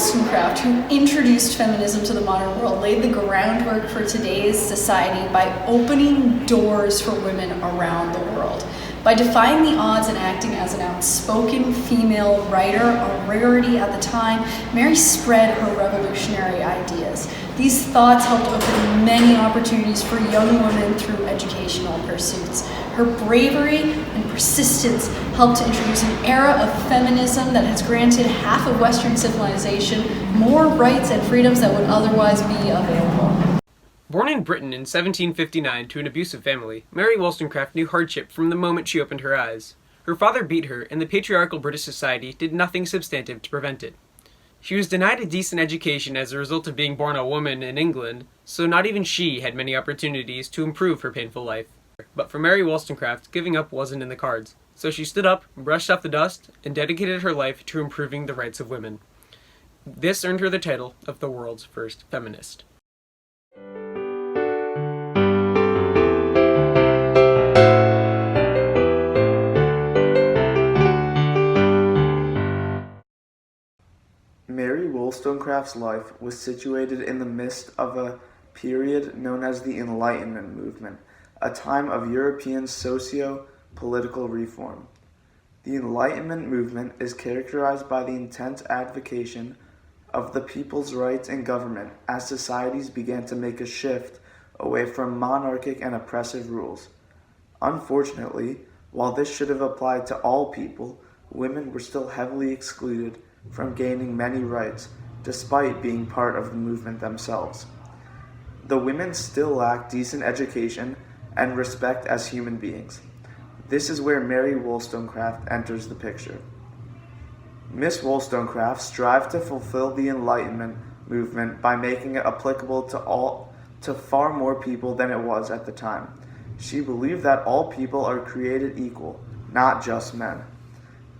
Wollstonecraft, who introduced feminism to the modern world, laid the groundwork for today's society by opening doors for women around the world. By defying the odds and acting as an outspoken female writer, a rarity at the time, Mary spread her revolutionary ideas. These thoughts helped open many opportunities for young women through educational pursuits. Her bravery and persistence helped to introduce an era of feminism that has granted half of Western civilization more rights and freedoms that would otherwise be available. Born in Britain in 1759 to an abusive family, Mary Wollstonecraft knew hardship from the moment she opened her eyes. Her father beat her, and the patriarchal British society did nothing substantive to prevent it. She was denied a decent education as a result of being born a woman in England, so not even she had many opportunities to improve her painful life. But for Mary Wollstonecraft, giving up wasn't in the cards, so she stood up, brushed off the dust, and dedicated her life to improving the rights of women. This earned her the title of the world's first feminist. Mary Wollstonecraft's life was situated in the midst of a period known as the Enlightenment movement, a time of European socio-political reform. The Enlightenment movement is characterized by the intense advocacy of the people's rights in government as societies began to make a shift away from monarchic and oppressive rules. Unfortunately, while this should have applied to all people, women were still heavily excluded from gaining many rights, despite being part of the movement themselves. The women still lack decent education and respect as human beings. This is where Mary Wollstonecraft enters the picture. Miss Wollstonecraft strived to fulfill the Enlightenment movement by making it applicable to far more people than it was at the time. She believed that all people are created equal, not just men.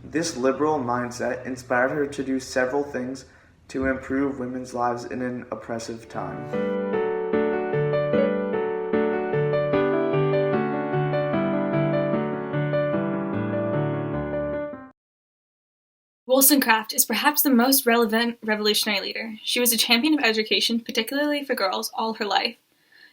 This liberal mindset inspired her to do several things to improve women's lives in an oppressive time. Wollstonecraft is perhaps the most relevant revolutionary leader. She was a champion of education, particularly for girls, all her life.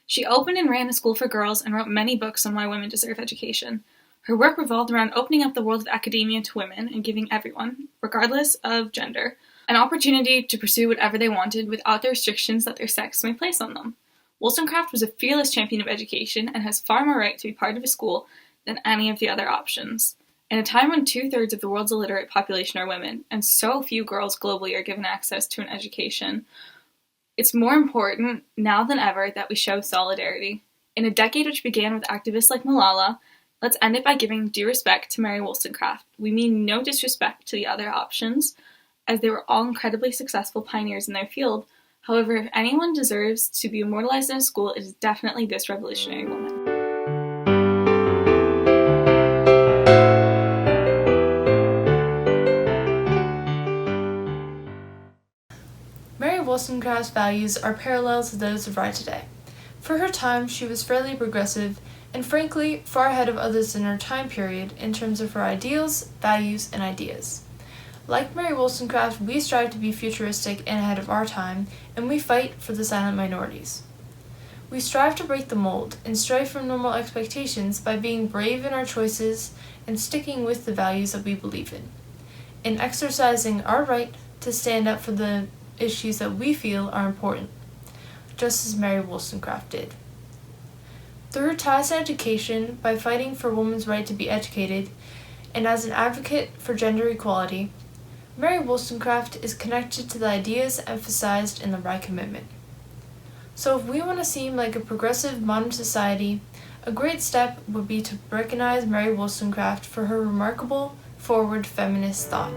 She opened and ran a school for girls and wrote many books on why women deserve education. Her work revolved around opening up the world of academia to women and giving everyone, regardless of gender, an opportunity to pursue whatever they wanted without the restrictions that their sex may place on them. Wollstonecraft was a fearless champion of education and has far more right to be part of a school than any of the other options. In a time when 2/3 of the world's illiterate population are women, and so few girls globally are given access to an education, it's more important now than ever that we show solidarity. In a decade which began with activists like Malala, let's end it by giving due respect to Mary Wollstonecraft. We mean no disrespect to the other options, as they were all incredibly successful pioneers in their field. However, if anyone deserves to be immortalized in a school, it is definitely this revolutionary woman. Mary Wollstonecraft's values are parallel to those of right today. For her time, she was fairly progressive and frankly far ahead of others in her time period in terms of her ideals, values, and ideas. Like Mary Wollstonecraft, we strive to be futuristic and ahead of our time, and we fight for the silent minorities. We strive to break the mold and stray from normal expectations by being brave in our choices and sticking with the values that we believe in exercising our right to stand up for the issues that we feel are important, just as Mary Wollstonecraft did. Through her ties to education, by fighting for women's right to be educated, and as an advocate for gender equality, Mary Wollstonecraft is connected to the ideas emphasized in the Right Commitment. So if we want to seem like a progressive modern society, a great step would be to recognize Mary Wollstonecraft for her remarkable, forward feminist thought.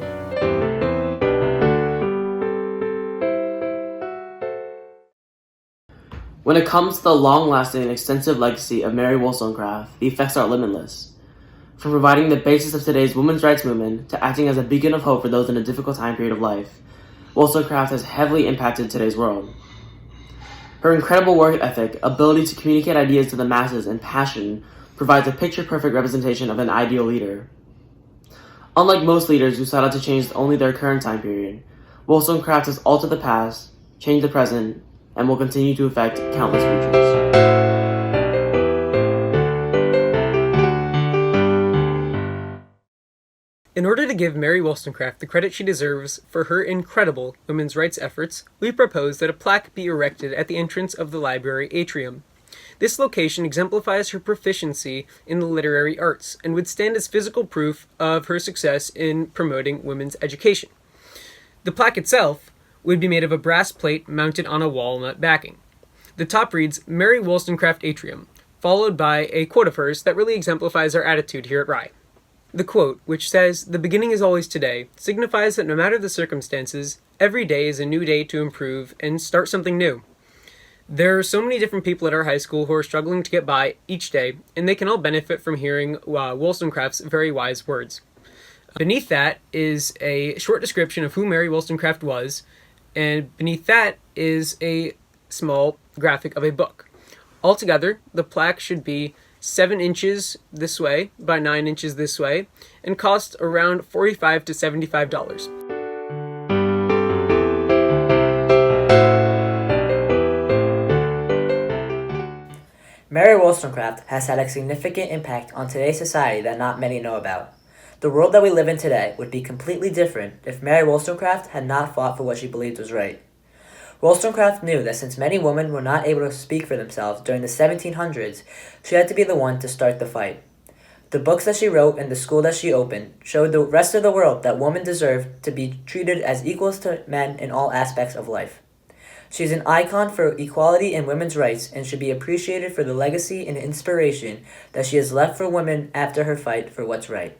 When it comes to the long-lasting and extensive legacy of Mary Wollstonecraft, the effects are limitless. From providing the basis of today's women's rights movement to acting as a beacon of hope for those in a difficult time period of life, Wollstonecraft has heavily impacted today's world. Her incredible work ethic, ability to communicate ideas to the masses, and passion provides a picture-perfect representation of an ideal leader. Unlike most leaders who sought out to change only their current time period, Wollstonecraft has altered the past, changed the present, and will continue to affect countless futures. In order to give Mary Wollstonecraft the credit she deserves for her incredible women's rights efforts, we propose that a plaque be erected at the entrance of the library atrium. This location exemplifies her proficiency in the literary arts and would stand as physical proof of her success in promoting women's education. The plaque itself would be made of a brass plate mounted on a walnut backing. The top reads, Mary Wollstonecraft Atrium, followed by a quote of hers that really exemplifies our attitude here at Rye. The quote, which says, "The beginning is always today," signifies that no matter the circumstances, every day is a new day to improve and start something new. There are so many different people at our high school who are struggling to get by each day, and they can all benefit from hearing Wollstonecraft's very wise words. Beneath that is a short description of who Mary Wollstonecraft was, and beneath that is a small graphic of a book. Altogether, the plaque should be 7 inches this way by 9 inches this way, and cost around $45 to $75. Mary Wollstonecraft has had a significant impact on today's society that not many know about. The world that we live in today would be completely different if Mary Wollstonecraft had not fought for what she believed was right. Wollstonecraft knew that since many women were not able to speak for themselves during the 1700s, she had to be the one to start the fight. The books that she wrote and the school that she opened showed the rest of the world that women deserved to be treated as equals to men in all aspects of life. She is an icon for equality and women's rights and should be appreciated for the legacy and inspiration that she has left for women after her fight for what's right.